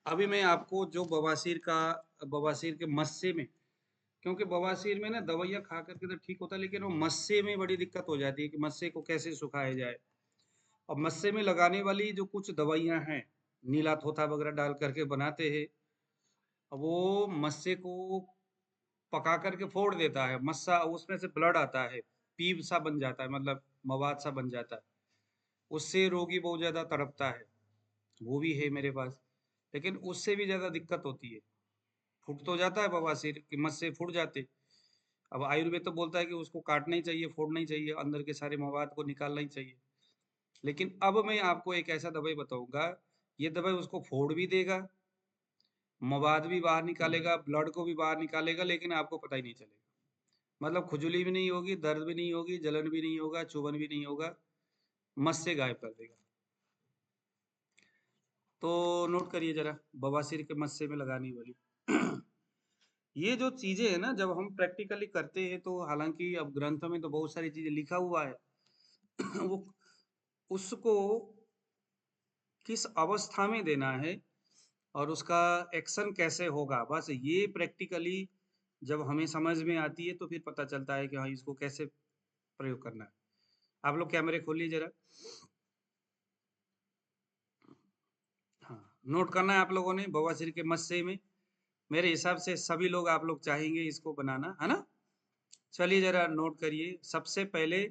अभी मैं आपको जो बवासीर के मस्से में, क्योंकि बवासीर में ना दवाइयाँ खा करके तो ठीक होता है, लेकिन वो मस्से में बड़ी दिक्कत हो जाती है कि मस्से को कैसे सुखाया जाए। और मस्से में लगाने वाली जो कुछ दवाइयाँ हैं, नीला थोथा वगैरह डाल करके बनाते हैं। अब वो मस्से को पका करके फोड़ देता है, मस्सा उसमें से ब्लड आता है, पीप सा बन जाता है, मतलब मवाद सा बन जाता है। उससे रोगी बहुत ज्यादा तड़पता है। वो भी है मेरे पास, लेकिन उससे भी ज्यादा दिक्कत होती है। फूट तो जाता है बवासीर की मस्से फूट जाते। अब आयुर्वेद तो बोलता है कि उसको काटना ही चाहिए, फोड़ना ही चाहिए, अंदर के सारे मवाद को निकालना ही चाहिए। लेकिन अब मैं आपको एक ऐसा दवाई बताऊंगा, ये दवाई उसको फोड़ भी देगा, मवाद भी बाहर निकालेगा, ब्लड को भी बाहर निकालेगा, लेकिन आपको पता ही नहीं चलेगा। मतलब खुजली भी नहीं होगी, दर्द भी नहीं होगी, जलन भी नहीं होगा, चुभन भी नहीं होगा, मस्से गायब कर देगा। तो नोट करिए जरा, बवासीर के मस्से में लगाने वाली ये जो चीजें है ना, जब हम प्रैक्टिकली करते हैं तो हालांकि अब ग्रंथों में तो बहुत सारी चीजें लिखा हुआ है वो उसको किस अवस्था में देना है और उसका एक्शन कैसे होगा, बस ये प्रैक्टिकली जब हमें समझ में आती है तो फिर पता चलता है कि हाँ इसको कैसे प्रयोग करना है। आप लोग कैमरे खोलिए जरा। हाँ, नोट करना है आप लोगों ने बवासीर के मस्से में। मेरे हिसाब से सभी लोग, आप लोग चाहेंगे इसको बनाना, है ना? चलिए जरा नोट करिए। सबसे पहले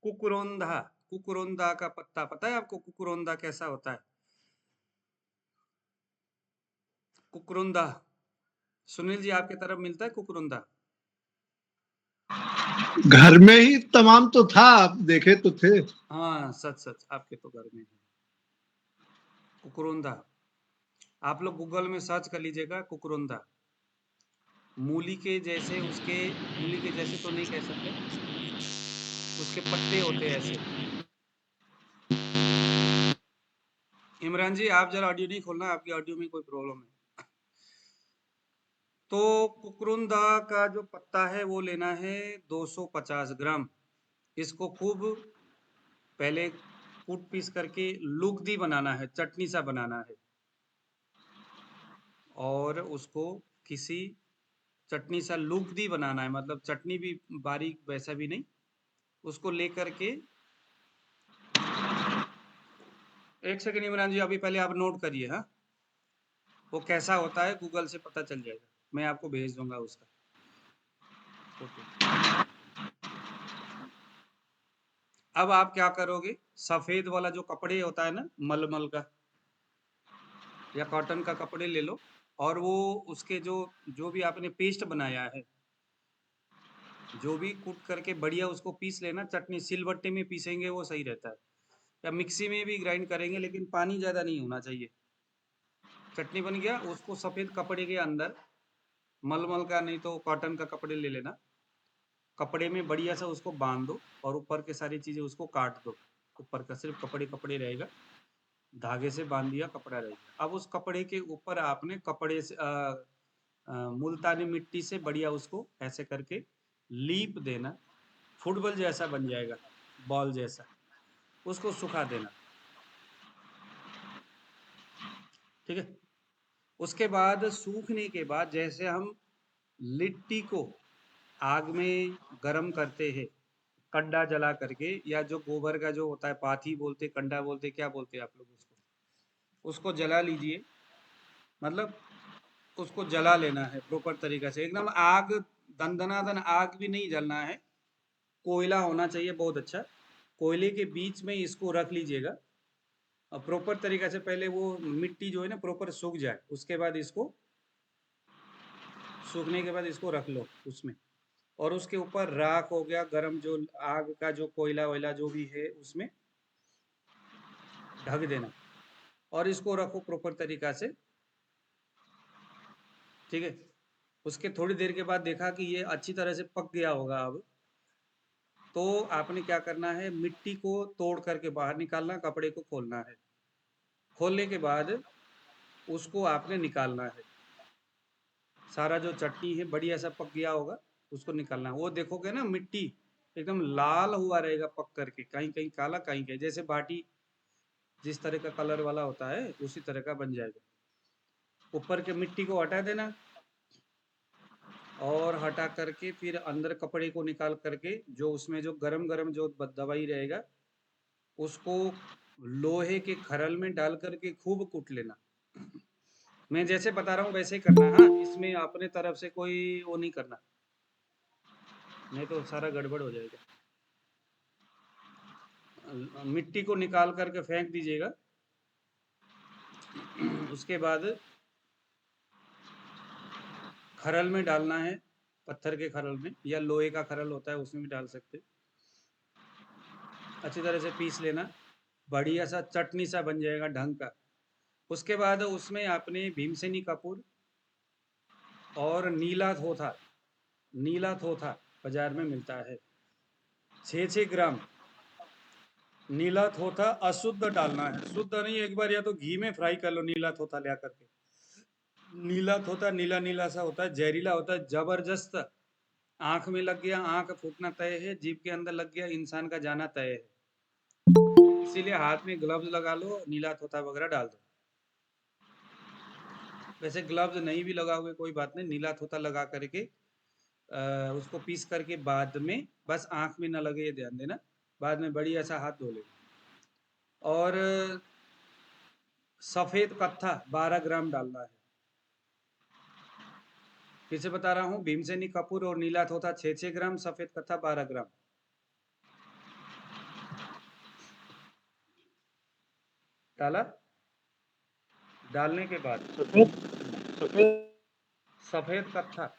कुकुरोंधा, कुकुरोंधा का पत्ता पता है आपको? कुकुरोंधा कैसा होता है? कुकुरोंधा, सुनील जी आपके तरफ मिलता है कुकुरोंधा? घर में ही तमाम तो था, आप देखे तो थे। हाँ, सच सच, आपके तो घर में है कुकुरोंधा। आप लोग गूगल में सर्च कर लीजिएगा कुकुरोंधा। मूली के जैसे उसके, मूली के जैसे तो नहीं कह सकते, उसके पत्ते होते हैं ऐसे। इमरान जी आप जरा ऑडियो नहीं खोलना, आपकी ऑडियो में कोई प्रॉब्लम है। तो कुकुरुंदा का जो पत्ता है वो लेना है 250 ग्राम। इसको खूब पहले कूट पीस करके लुगदी बनाना है, चटनी सा बनाना है। और उसको किसी चटनी सा लुगदी बनाना है, मतलब चटनी भी बारीक वैसा भी नहीं। उसको लेकर के, एक सेकंड इमरान जी, अभी पहले आप नोट करिए। हाँ, वो कैसा होता है गूगल से पता चल जाएगा, मैं आपको भेज दूंगा उसका फोटो। अब आप क्या करोगे, सफेद वाला जो कपड़े होता है ना, मलमल का या कॉटन का कपड़े ले लो। और वो उसके जो जो भी आपने पेस्ट बनाया है, जो भी कूट करके बढ़िया उसको पीस लेना। चटनी सिलबट्टे में पीसेंगे वो सही रहता है, या मिक्सी में भी ग्राइंड करेंगे, लेकिन पानी ज़्यादा नहीं होना चाहिए। चटनी बन गया, उसको सफ़ेद कपड़े के अंदर, मलमल का नहीं तो कॉटन का कपड़े ले लेना, कपड़े में बढ़िया सा उसको बांध दो और ऊपर के सारी चीज़ें उसको काट दो। ऊपर का सिर्फ कपड़े कपड़े रहेगा, धागे से बांध दिया, कपड़ा रहेगा। अब उस कपड़े के ऊपर आपने कपड़े से मुल्तानी मिट्टी से बढ़िया उसको ऐसे करके लीप देना। फुटबॉल जैसा बन जाएगा, बॉल जैसा। उसको सुखा देना, ठीक है? उसके बाद सूखने के बाद, जैसे हम लिट्टी को आग में गरम करते हैं, कंडा जला करके, या जो गोबर का जो होता है, पाथी बोलते, कंडा बोलते, क्या बोलते हैं आप लोग उसको जला लीजिए। मतलब उसको जला लेना है प्रॉपर तरीका से, एकदम आग, दन आग भी नहीं जलना है, कोयला होना चाहिए बहुत अच्छा। कोयले के बीच में इसको रख लीजिएगा और प्रॉपर तरीका से, पहले वो मिट्टी जो है ना प्रॉपर सूख जाए, उसके बाद इसको, सूखने के बाद इसको रख लो उसमें। और उसके ऊपर राख हो गया, गरम जो आग का जो कोयला वोयला जो भी है उसमें ढक देना, और इसको रखो प्रॉपर तरीका से, ठीक है? उसके थोड़ी देर के बाद देखा कि ये अच्छी तरह से पक गया होगा अब, तो आपने क्या करना है, मिट्टी को तोड़ करके बाहर निकालना, कपड़े को खोलना है। खोलने के बाद उसको आपने निकालना है, सारा जो चटनी है बढ़िया सा पक गया होगा, उसको निकालना है। वो देखोगे ना मिट्टी एकदम लाल हुआ रहेगा पक करके, कहीं कहीं काला, कहीं कहीं जैसे बाटी जिस तरह का कलर वाला होता है उसी तरह का बन जाएगा। ऊपर के मिट्टी को हटा देना और हटा करके फिर अंदर कपड़े को निकाल करके जो उसमें जो गरम गरम जो दवाई रहेगा उसको लोहे के खरल में डाल करके खूब कूट लेना। मैं जैसे बता रहा हूँ वैसे ही करना। हाँ, इसमें अपने तरफ से कोई वो नहीं करना, नहीं तो सारा गड़बड़ हो जाएगा। मिट्टी को निकाल करके फेंक दीजिएगा। उसके बाद खरल में डालना है, पत्थर के खरल में या लोहे का खरल होता है उसमें भी डाल सकते। अच्छी तरह से पीस लेना, बढ़िया सा चटनी सा बन जाएगा ढंग का। उसके बाद उसमें आपने भीमसेनी कपूर और नीला थोथा बाजार में मिलता है, 6-6 ग्राम नीला थोथा अशुद्ध डालना है, शुद्ध नहीं। एक बार या तो घी में फ्राई कर लो नीला थोथा लिया करके। नीला थोथा नीला नीला सा होता है, जहरीला होता है जबरदस्त। आंख में लग गया आंख फूटना तय है, जीभ के अंदर लग गया इंसान का जाना तय है। इसीलिए हाथ में ग्लव्स लगा लो, नीला थोथा वगैरह डाल दो। वैसे ग्लव्स नहीं भी लगाओगे कोई बात नहीं, नीला थोथा लगा करके उसको पीस करके बाद में बस आंख में ना लगे ये ध्यान देना, बाद में बढ़िया सा हाथ धो लेना। और सफेद कत्था 12 ग्राम डालना है। फिर से बता रहा हूँ, भीमसेनी कपूर और नीला थोथा 6-6 ग्राम, सफेद कत्था 12 ग्राम डाला। डालने के बाद सफेद सफेद सफेद कत्था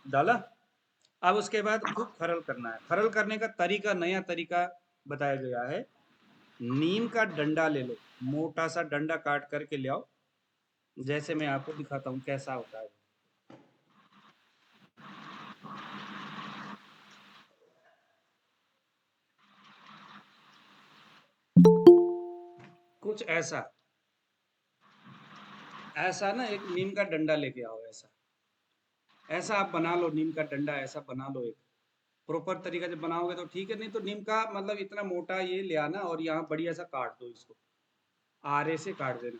डाला। अब उसके बाद खूब खरल करना है। खरल करने का तरीका, नया तरीका बताया गया है। नीम का डंडा ले लो, मोटा सा डंडा काट करके ले आओ, जैसे मैं आपको दिखाता हूँ कैसा होता है। कुछ ऐसा ऐसा ना, एक नीम का डंडा लेके आओ। ऐसा ऐसा आप बना लो, नीम का डंडा ऐसा बना लो। एक प्रॉपर तरीका से बनाओगे तो ठीक है, नहीं तो नीम का मतलब इतना मोटा ये ले आना और यहाँ बढ़िया सा काट दो इसको, आरे से काट देना।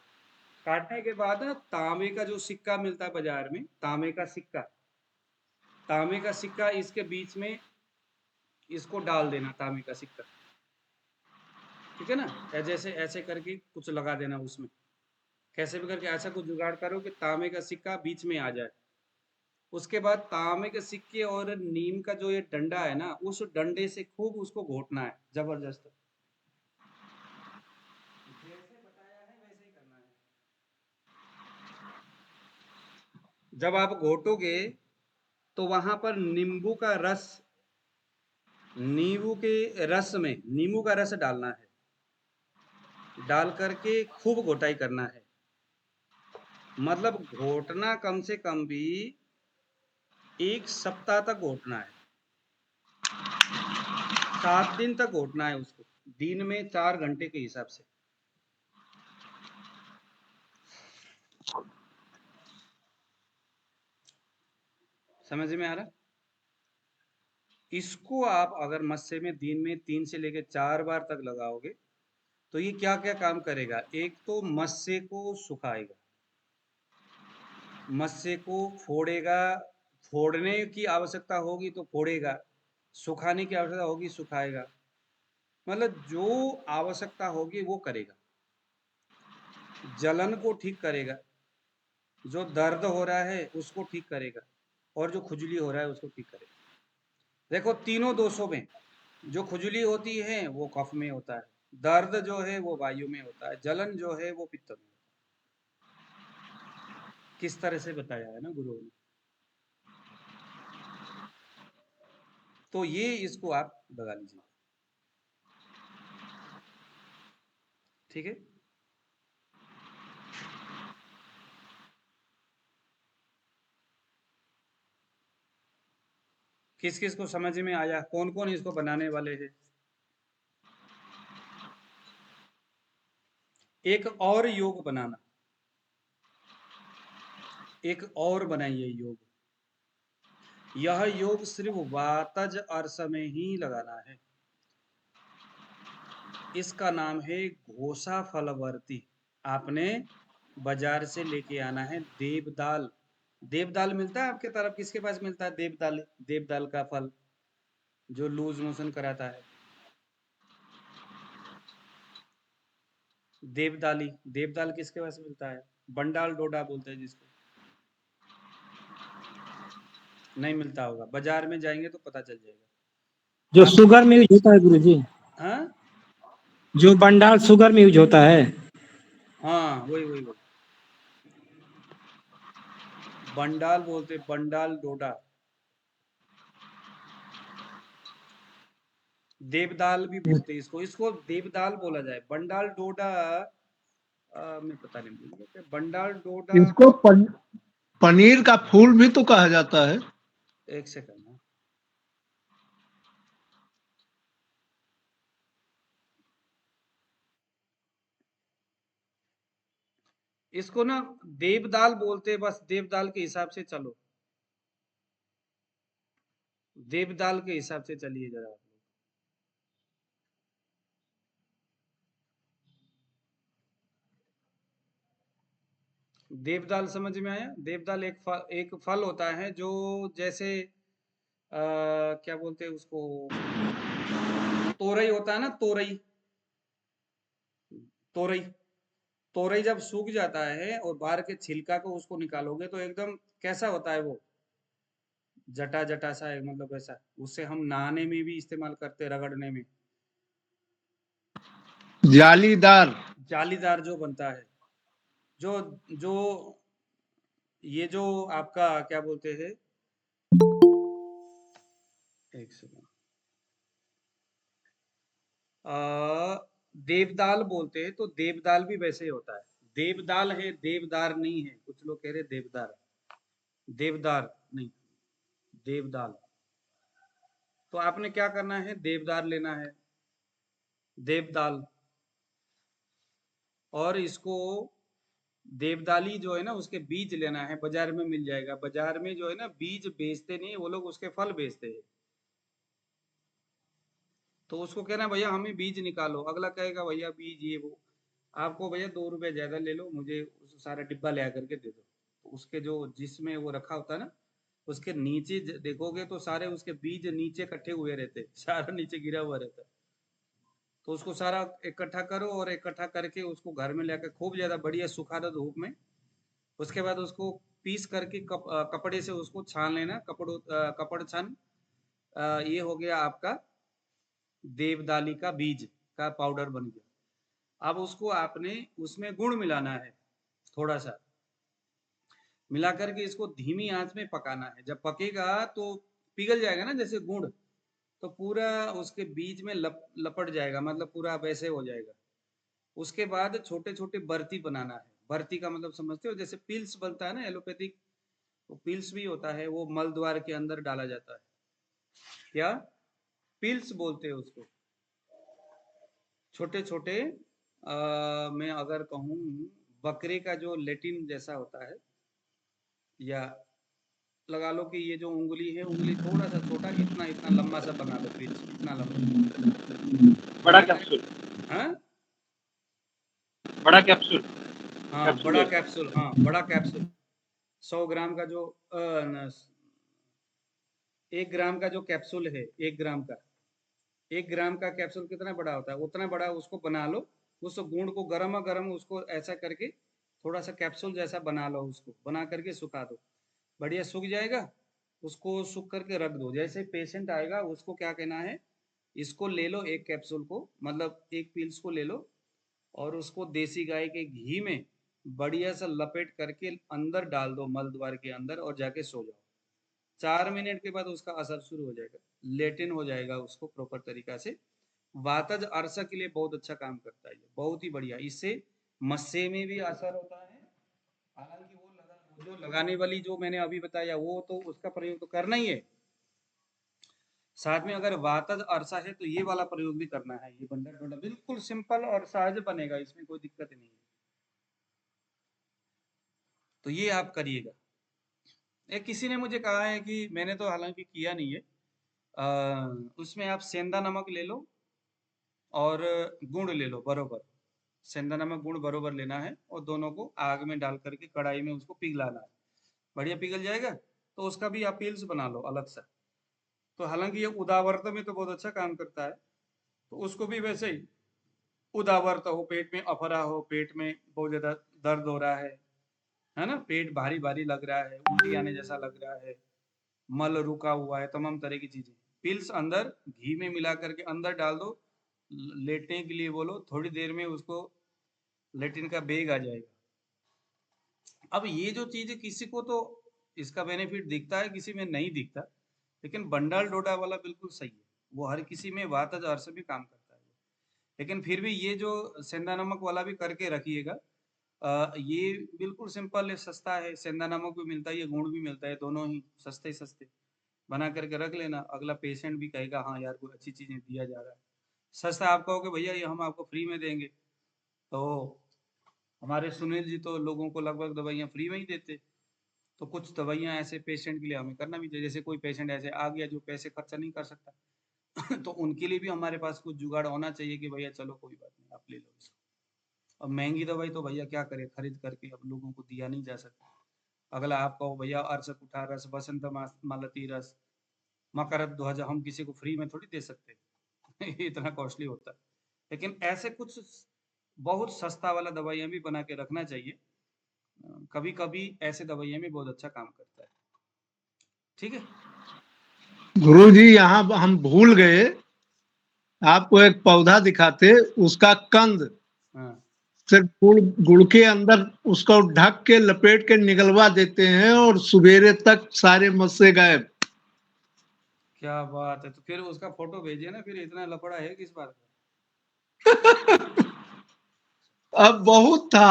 काटने के बाद ना तांबे का जो सिक्का मिलता है बाजार में, तांबे का सिक्का इसके बीच में इसको डाल देना, तांबे का सिक्का। ठीक है ना, जैसे ऐसे करके कुछ लगा देना उसमें, कैसे भी करके ऐसा कुछ जुगाड़ करो कि तांबे का सिक्का बीच में आ जाए। उसके बाद तांबे के सिक्के और नीम का जो ये डंडा है ना, उस डंडे से खूब उसको घोटना है जबरदस्त। जैसे बताया है वैसे ही करना है। जब आप घोटोगे तो वहां पर नींबू का रस डालना है, डाल करके खूब घोटाई करना है। मतलब घोटना कम से कम भी 1 सप्ताह तक घोटना है, 7 दिन तक घोटना है उसको, दिन में 4 घंटे के हिसाब से। समझ में आ रहा? इसको आप अगर मस्से में दिन में 3 से लेकर 4 बार तक लगाओगे तो ये क्या क्या काम करेगा। एक तो मस्से को सुखाएगा, मस्से को फोड़ेगा, फोड़ने की आवश्यकता होगी तो फोड़ेगा, सुखाने की आवश्यकता होगी सुखाएगा, मतलब जो आवश्यकता होगी वो करेगा। जलन को ठीक करेगा, जो दर्द हो रहा है उसको ठीक करेगा, और जो खुजली हो रहा है उसको ठीक करेगा। देखो तीनों दोषों में, जो खुजली होती है वो कफ में होता है, दर्द जो है वो वायु में होता है, जलन जो है वो पित्त में। किस तरह से बताया है ना गुरुओं ने। तो ये इसको आप लगा लीजिए, ठीक है। किस किस को समझ में आया, कौन कौन इसको बनाने वाले हैं। एक और योग बनाना, एक और बनाइए योग। यह योग सिर्फ वातज अर्श में ही लगाना है। इसका नाम है घोसा फलवर्ती। आपने बाजार से लेके आना है देवदाल। देवदाल मिलता है आपके तरफ? किसके पास मिलता है देवदाल? देवदाल का फल जो लूज मोशन कराता है, देवदाली। देवदाल किसके पास मिलता है? बंडाल डोडा बोलते हैं जिसको। नहीं मिलता होगा, बाजार में जाएंगे तो पता चल जो जाएगा आपको। शुगर में यूज होता है गुरुजी, हाँ जो बंडाल शुगर में यूज होता है। हाँ, वही वही वही बंडाल बोलते, बंडाल डोडा। देवदाल भी बोलते हैं इसको, इसको देवदाल बोला जाए। बंडाल डोडा मैं पता नहीं भूल गया क्या, बंडाल डोडा। इसको पनीर का फूल भी तो कहा जाता है। एक सेकंड ना, इसको ना देवदाल बोलते हैं, बस देवदाल के हिसाब से चलो, देवदाल के हिसाब से चलिए जरा। देवदाल समझ में आया? देवदाल एक फल होता है जो जैसे क्या बोलते हैं उसको, तोरई होता है ना, तोरई। तोरई तोरई जब सूख जाता है और बाहर के छिलका को उसको निकालोगे तो एकदम कैसा होता है वो, जटा जटा सा है, मतलब ऐसा। उससे हम नहाने में भी इस्तेमाल करते हैं, रगड़ने में। जालीदार। जालीदार जो बनता है, जो जो ये जो आपका क्या बोलते हैं, एक सेकंड, देवदाल बोलते हैं, तो देवदाल भी वैसे ही होता है। देवदाल है, देवदार नहीं है। कुछ लोग कह रहे देवदार, देवदार नहीं, देवदाल। तो आपने क्या करना है, देवदार लेना है, देवदाल। और इसको देवदाली जो है ना, उसके बीज लेना है, बाजार में मिल जाएगा। बाजार में जो है ना, बीज बेचते नहीं, वो लोग उसके फल बेचते हैं। तो उसको कहना भैया हमें बीज निकालो, अगला कहेगा भैया बीज ये वो। आपको भैया 2 रुपए ज्यादा ले लो, मुझे सारा डिब्बा ले आकर के दे दो। तो उसके जो जिसमें वो रखा होता है ना, उसके नीचे देखोगे तो सारे उसके बीज नीचे इकट्ठे हुए रहते, सारा नीचे गिरा हुआ रहता है। तो उसको सारा इकट्ठा करो, और इकट्ठा करके उसको घर में लेकर खूब ज्यादा बढ़िया सुखा दो धूप में। उसके बाद उसको पीस करके कपड़े से उसको छान लेना, कपड़ छान। ये हो गया आपका देवदाली का बीज का पाउडर बन गया। अब उसको आपने उसमें गुड़ मिलाना है, थोड़ा सा मिला करके इसको धीमी आंच में पकाना है। जब पकेगा तो पिघल जाएगा ना जैसे गुड़, तो पूरा उसके बीच में लपट जाएगा, मतलब पूरा वैसे हो जाएगा। उसके बाद छोटे छोटे बर्ती बनाना है। बर्ती का मतलब समझते हो, जैसे पिल्स बनता है ना एलोपैथिक, वो पिल्स भी होता है, वो मल द्वार के अंदर डाला जाता है। क्या पिल्स बोलते हैं उसको, छोटे छोटे। मैं अगर कहूँ, बकरे का जो लेटिन जैसा होता है, या लगा लो कि ये जो उंगली है, उंगली थोड़ा सा छोटा, इतना इतना लंबा सा बना लो, पिल्स इतना लंबा बड़ा बना कर। कैप्सूल। हाँ बड़ा कैप्सूल। हाँ, कैप्सूल बड़ा जैसा। कैप्सूल, हाँ बड़ा कैप्सूल। 100 ग्राम का जो 1 ग्राम का जो कैप्सूल है, 1 ग्राम का, 1 ग्राम का कैप्सूल कितना बड़ा होता है, उतना बड़ा उसको बना लो। उस गुड़ को गर्मा गर्म उसको ऐसा करके थोड़ा सा कैप्सूल जैसा बना लो, उसको बना करके सुखा दो। बढ़िया सूख जाएगा। उसको सूख करके रख दो। जैसे पेशेंट आएगा उसको क्या कहना है, इसको ले लो, एक कैप्सूल को, मतलब एक पिल्स को ले लो, और उसको देसी गाय के घी में बढ़िया सा लपेट करके अंदर डाल दो, मल द्वार के अंदर, और जाके सो जाओ। 4 मिनट के बाद उसका असर शुरू हो जाएगा, लेटिन हो जाएगा उसको प्रॉपर तरीका से। वातज अरसा के लिए बहुत अच्छा काम करता है, बहुत ही बढ़िया। इससे मस्से में भी असर होता है। हालांकि वो जो लगाने वाली जो मैंने अभी बताया, वो तो उसका प्रयोग तो करना ही है। साथ में अगर वातज अरसा है तो ये वाला प्रयोग भी करना है। ये बंडल डोडा बिल्कुल सिंपल और सहज बनेगा, इसमें कोई दिक्कत नहीं है। तो ये आप करिएगा। किसी ने मुझे कहा है कि, मैंने तो हालांकि किया नहीं है, उसमें आप सेंधा नमक ले लो, और गुड़ ले लो बरोबर, सेंधा नमक गुड़ बरोबर लेना है और दोनों को आग में डाल करके कढ़ाई में उसको पिघलाना है। बढ़िया पिघल जाएगा तो उसका भी आप पील्स बना लो अलग से। तो हालांकि ये उदावर्त में तो बहुत अच्छा काम करता है, तो उसको भी वैसे ही उदावर्त हो, पेट में अफरा हो, पेट में बहुत ज्यादा दर्द हो रहा है ना, पेट भारी भारी लग रहा है, उल्टी आने जैसा लग रहा है, मल रुका हुआ है, तमाम तरह की चीजें, पिल्स अंदर घी में मिला करके अंदर डाल दो, लेटने के लिए बोलो, थोड़ी देर में उसको लेटिन का बेग आ जाएगा। अब ये जो चीज किसी को तो इसका बेनिफिट दिखता है, किसी में नहीं दिखता, लेकिन बंडाल डोडा वाला बिल्कुल सही है, वो हर किसी में वातज अर्श भी काम करता है। लेकिन फिर भी ये जो सेंधा नमक वाला भी करके रखिएगा, ये बिल्कुल सिंपल है, सस्ता है, सेंधा नमक भी मिलता है, ये गुड़ भी मिलता है, दोनों ही सस्ते सस्ते, बना करके रख लेना। अगला पेशेंट भी कहेगा हाँ यार कोई अच्छी चीजें दिया जा रहा है, सस्ता। आप कहोगे भैया ये हम आपको फ्री में देंगे, तो हमारे सुनील जी तो लोगों को लगभग दवाइयाँ फ्री में ही देते। तो कुछ दवाइयाँ ऐसे पेशेंट के लिए हमें करना भी चाहिए, जैसे कोई पेशेंट ऐसे आ गया जो पैसे खर्चा नहीं कर सकता तो उनके लिए भी हमारे पास कुछ जुगाड़ होना चाहिए कि भैया चलो कोई बात नहीं आप ले लो इसको। अब महंगी दवाई तो भैया क्या करे खरीद करके, अब लोगों को दिया नहीं जा सकता। अगला आप कहो भैया अर्श कुठा रस, बसंत मालती रस, मकरत ध्वज, हम किसी को फ्री में थोड़ी दे सकते इतना कॉस्टली होता है। लेकिन ऐसे कुछ बहुत सस्ता वाला दवाइयाँ भी बना के रखना चाहिए, कभी कभी ऐसे दवाइयाँ भी बहुत अच्छा काम करता है। ठीक है गुरु जी यहाँ हम भूल गए, आपको एक पौधा दिखाते, उसका कंद हाँ सिर्फ गुड़ गुड़ के अंदर उसको ढक के लपेट के निकलवा देते हैं और सवेरे तक सारे मस्से गायब। क्या बात है, तो फिर उसका फोटो भेजिए ना, फिर इतना लफड़ा है किस बात का। अब बहुत था।